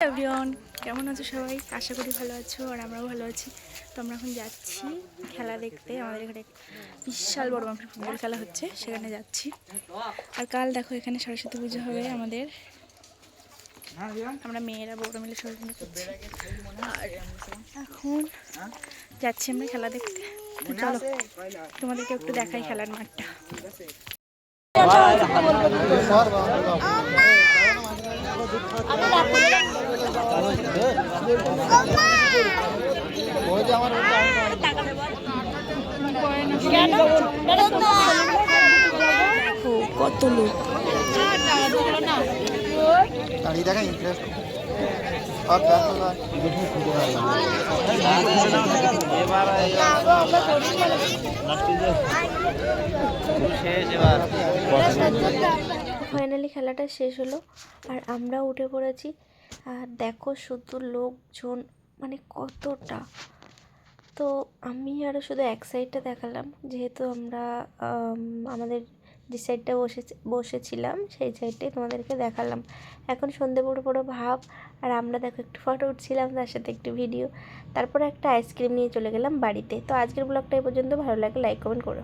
Everyone, কেমন আছো সবাই? আশা করি ভালো আছো আর আমরাও ভালো আছি। তো আমরা এখন যাচ্ছি খেলা দেখতে। আমাদের এখানে বিশাল বড় মাপের ফুটবল খেলা হচ্ছে, সেখানে যাচ্ছি। আর কাল দেখো এখানে সরস্বতী পুজো হবে আমাদের। আমরা মেয়েরা বড় মিলে সরস্বতী করছি। আর এখন যাচ্ছি আমরা খেলা দেখতে। তো চলো তোমাদেরকে একটু দেখাই খেলার মাঠটা। কত লোক ফাইনালি খেলাটা শেষ হলো আর আমরাও উঠে পড়েছি। আর দেখো শুধু লোকজন মানে কতটা। তো আমি আরও শুধু এক সাইডটা দেখালাম, যেহেতু আমরা আমাদের যে সাইডটা বসেছিলাম সেই সাইডটাই তোমাদেরকে দেখালাম। এখন সন্ধে পুরো পুরো ভাব। আর আমরা দেখো একটু ফটো উঠছিলাম, তার সাথে একটু ভিডিও, তারপরে একটা আইসক্রিম নিয়ে চলে গেলাম বাড়িতে। তো আজকের ব্লগটা এই পর্যন্ত। ভালো লাগে লাইক কমেন্ট করো।